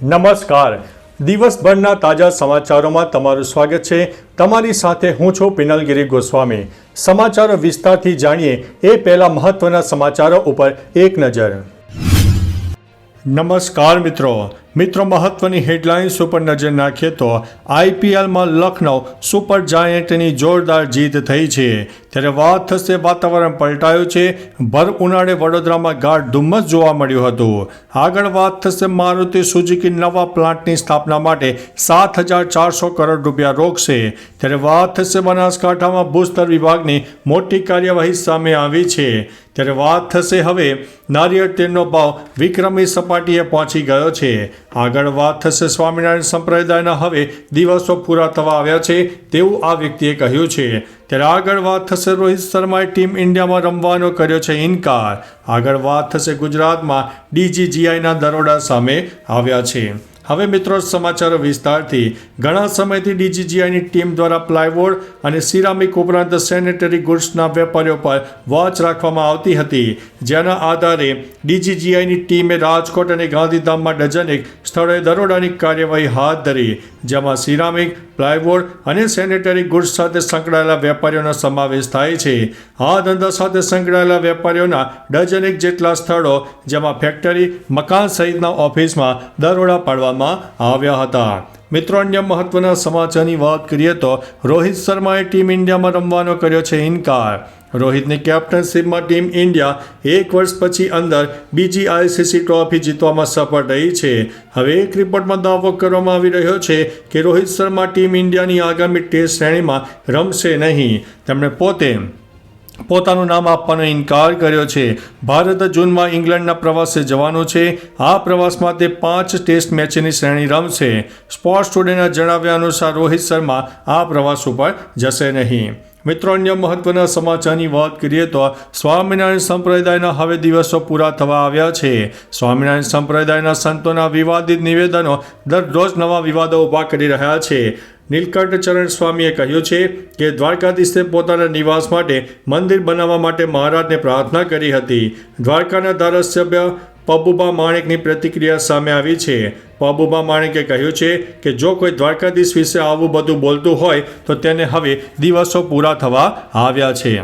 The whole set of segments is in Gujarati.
નમસ્કાર. દિવસભરના તાજા સમાચારોમાં તમારું સ્વાગત છે. તમારી સાથે હું છું પિનલગીરી ગોસ્વામી. સમાચારો વિસ્તારથી જાણીએ એ પહેલા મહત્વના સમાચારો ઉપર એક નજર. નમસ્કાર મિત્રો, મહત્વની હેડલાઇન્સ ઉપર નજર નાખીએ તો આઈપીએલમાં લખનઉ સુપર જાયન્ટની જોરદાર જીત થઈ છે. ત્યારે વાત થશે વાતાવરણ પલટાયું છે. ભર ઉનાળે વડોદરામાં ગાઢ ધુમ્મસ જોવા મળ્યું હતું. આગળ વાત થશે મારુતિ સુઝુકી નવા પ્લાન્ટની સ્થાપના માટે 7,400 કરોડ રૂપિયા રોકશે. ત્યારે વાત થશે બનાસકાંઠામાં ભૂસ્તર વિભાગની મોટી કાર્યવાહી સામે આવી છે. ત્યારે વાત થશે હવે નારિયેળ તેલનો ભાવ વિક્રમી સપાટીએ પહોંચી ગયો છે. આગળ વાત થશે સ્વામિનારાયણ સંપ્રદાયના હવે દિવસો પૂરા થવા આવ્યા છે તેવું આ વ્યક્તિએ કહ્યું છે. ત્યારે આગળ વાત થશે રોહિત શર્માએ ટીમ ઇન્ડિયામાં રમવાનો કર્યો છે ઇનકાર. આગળ વાત થશે ગુજરાતમાં DGGIના દરોડા સામે આવ્યા છે. હવે મિત્રો સમાચારો વિસ્તારથી. ઘણા સમયથી DGGIની ટીમ દ્વારા પ્લાયવુડ અને સિરામિક ઉપરાંત સેનેટરી ગુડ્સના વેપારીઓ પર વોચ રાખવામાં આવતી હતી. જેના આધારે DGGIની ટીમે રાજકોટ અને ગાંધીધામમાં ડઝનેક સ્થળોએ દરોડાની કાર્યવાહી હાથ ધરી. જેમાં સિરામિક, પ્લાયવુડ અને સેનેટરી ગુડ્સ સાથે સંકળાયેલા વેપારીઓનો સમાવેશ થાય છે. આ ધંધા સાથે સંકળાયેલા વેપારીઓના ડઝનેક જેટલા સ્થળો જેમાં ફેક્ટરી, મકાન સહિતના ઓફિસમાં દરોડા પાડવામાં આવ્યા હતા. મિત્રો, અન્ય મહત્વના સમાચારની વાત કરીએ તો રોહિત શર્માએ ટીમ ઇન્ડિયામાં રમવાનો કર્યો છે ઇનકાર. રોહિતની કેપ્ટનશીપમાં ટીમ ઇન્ડિયા એક વર્ષ પછી અંદર બીજી ICC ટ્રોફી જીતવામાં સફળ રહી છે. હવે એક રિપોર્ટમાં દાવો કરવામાં આવી રહ્યો છે કે રોહિત શર્મા ટીમ ઇન્ડિયાની આગામી ટેસ્ટ શ્રેણીમાં રમશે નહીં. તેમણે પોતાનું નામ આપવાનો ઇનકાર કર્યો છે. ભારત જૂનમાં ઇંગ્લેન્ડના પ્રવાસે જવાનું છે. આ પ્રવાસમાં તે 5 ટેસ્ટ મેચની શ્રેણી રમશે. સ્પોર્ટ્સ ટુડેના જણાવ્યા અનુસાર રોહિત શર્મા આ પ્રવાસ ઉપર જશે નહીં. મિત્રો, અન્ય મહત્વના સમાચારની વાત કરીએ તો સ્વામિનારાયણ સંપ્રદાયના હવે દિવસો પૂરા થવા આવ્યા છે. સ્વામિનારાયણ સંપ્રદાયના સંતોના વિવાદિત નિવેદનો દરરોજ નવા વિવાદો ઊભા કરી રહ્યા છે. નીલકંઠ ચરણ સ્વામીએ કહ્યું છે કે દ્વારકાધીશે પોતાના નિવાસ માટે મંદિર બનાવવા માટે મહારાજને પ્રાર્થના કરી હતી. દ્વારકાના ધારાસભ્ય પબુભા માણેકની પ્રતિક્રિયા સામે આવી છે. પબુભા માણેકે કહ્યું છે કે જો કોઈ દ્વારકાધીશ વિશે આવું બધું બોલતું હોય તો તેને હવે દિવસો પૂરા થવા આવ્યા છે.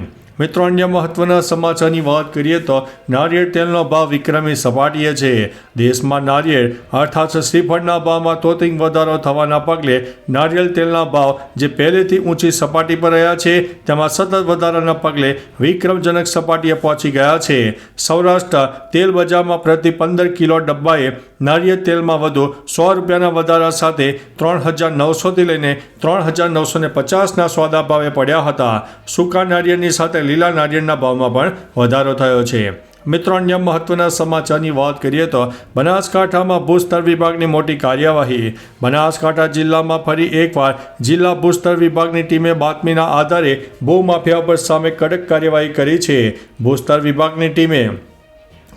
મિત્રો, અન્ય મહત્વના સમાચારની વાત કરીએ તો નારિયેળ તેલનો ભાવ વિક્રમી સપાટીએ છે. દેશમાં નારિયેળ અર્થાત શ્રીફળના ભાવમાં તોતિંગ વધારો થવાના પગલે નારિયેળ તેલના ભાવ જે પહેલેથી ઊંચી સપાટી પર રહ્યા છે તેમાં સતત વધારાના પગલે વિક્રમજનક સપાટીએ પહોંચી ગયા છે. સૌરાષ્ટ્ર તેલ બજારમાં પ્રતિ 15 કિલો ડબ્બાએ નારિયેળ તેલમાં વધુ 100 રૂપિયાના વધારા સાથે 3,900થી લઈને 3,950ના સોદા ભાવે પડ્યા હતા. સૂકા નારિયેળની સાથે લીલા નારિયેળના ભાવમાં પણ વધારો થયો છે. મિત્રો, અન્ય મહત્વના સમાચારની વાત કરીએ તો બનાસકાંઠામાં ભૂસ્તર વિભાગની મોટી કાર્યવાહી. બનાસકાંઠા જિલ્લામાં ફરી એકવાર જિલ્લા ભૂસ્તર વિભાગની ટીમે બાતમીના આધારે ભૂમાફિયા પર સામે કડક કાર્યવાહી કરી છે. ભૂસ્તર વિભાગની ટીમે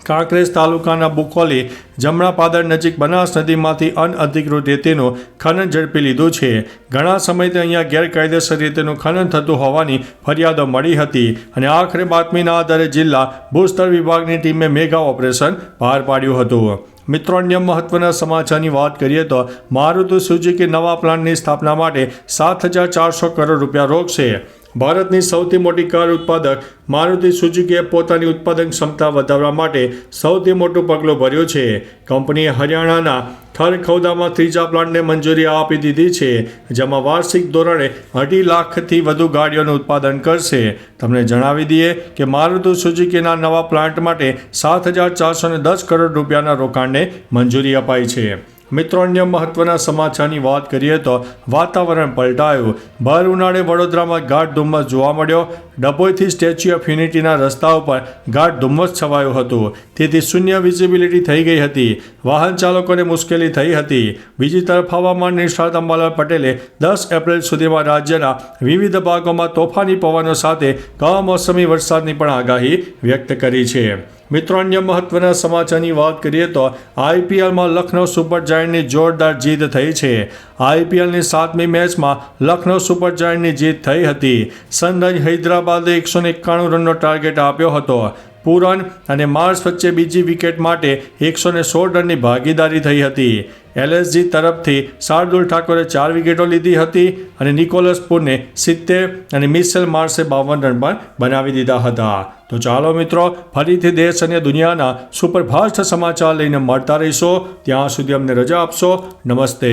કાંકરેજ તાલુકાના બુકોલી જમણાપાદર નજીક બનાસ નદીમાંથી અનઅધિકૃત રેતીનું ખનન ઝડપી લીધું છે. ઘણા સમયથી અહીંયા ગેરકાયદેસર રેતીનું ખનન થતું હોવાની ફરિયાદો મળી હતી અને આખરે બાતમીના આધારે જિલ્લા ભૂસ્તર વિભાગની ટીમે મેગા ઓપરેશન પાર પાડ્યું હતું. મિત્રો, અન્ય મહત્વના સમાચારની વાત કરીએ તો મારુતિ સુઝુકી નવા પ્લાન્ટની સ્થાપના માટે 7,400 કરોડ રૂપિયા રોકશે. ભારતની સૌથી મોટી કાર ઉત્પાદક મારુતિ સુઝુકીએ પોતાની ઉત્પાદન ક્ષમતા વધારવા માટે સૌથી મોટું પગલું ભર્યું છે. કંપનીએ હરિયાણાના ખરખૌદામાં ત્રીજા પ્લાન્ટને મંજૂરી આપી દીધી છે. જેમાં વાર્ષિક ધોરણે 2.5 લાખથી વધુ ગાડીઓનું ઉત્પાદન કરશે. તમને જણાવી દઈએ કે મારુતિ સુઝુકીના નવા પ્લાન્ટ માટે 7,410 કરોડ રૂપિયાના રોકાણને મંજૂરી અપાઈ છે. મિત્રો, અન્ય મહત્વના સમાચારની વાત કરીએ તો વાતાવરણ પલટાયું. ભર ઉનાળે વડોદરામાં ગાઢ ધુમ્મસ જોવા મળ્યો. ડભોઈથી સ્ટેચ્યુ ઓફ યુનિટીના રસ્તા ઉપર ગાઢ ધુમ્મસ છવાયું હતું. તેથી શૂન્ય વિઝિબિલિટી થઈ ગઈ હતી. વાહન ચાલકોને મુશ્કેલી થઈ હતી. બીજી તરફ હવામાન નિષ્ણાત અંબાલાલ પટેલે 10 એપ્રિલ સુધીમાં રાજ્યના વિવિધ ભાગોમાં તોફાની પવનો સાથે કમોસમી વરસાદની પણ આગાહી વ્યક્ત કરી છે. મિત્રો, અન્ય મહત્વના સમાચારની વાત કરીએ તો આઈપીએલમાં લખનઉ સુપર જાયન્ટની જોરદાર જીત થઈ છે. આઈપીએલની 7મી મેચમાં લખનઉ સુપર જાયન્ટની જીત થઈ હતી. સનરાઇઝ હૈદરાબાદે 191 રનનો ટાર્ગેટ આપ્યો હતો. પૂરન અને માર્સ વચ્ચે બીજી વિકેટ માટે 116 રનની ભાગીદારી થઈ હતી. એલએસજી તરફથી શાર્દુલ ઠાકોરે 4 વિકેટો લીધી હતી અને નિકોલસ પૂરને 70 અને મિશેલ માર્શે 52 રન પણ બનાવી દીધા હતા. તો ચાલો મિત્રો, ફરીથી દેશ અને દુનિયાના સુપરફાસ્ટ સમાચાર લઈને મળતા રહીશો. ત્યાં સુધી અમને રજા આપશો. નમસ્તે.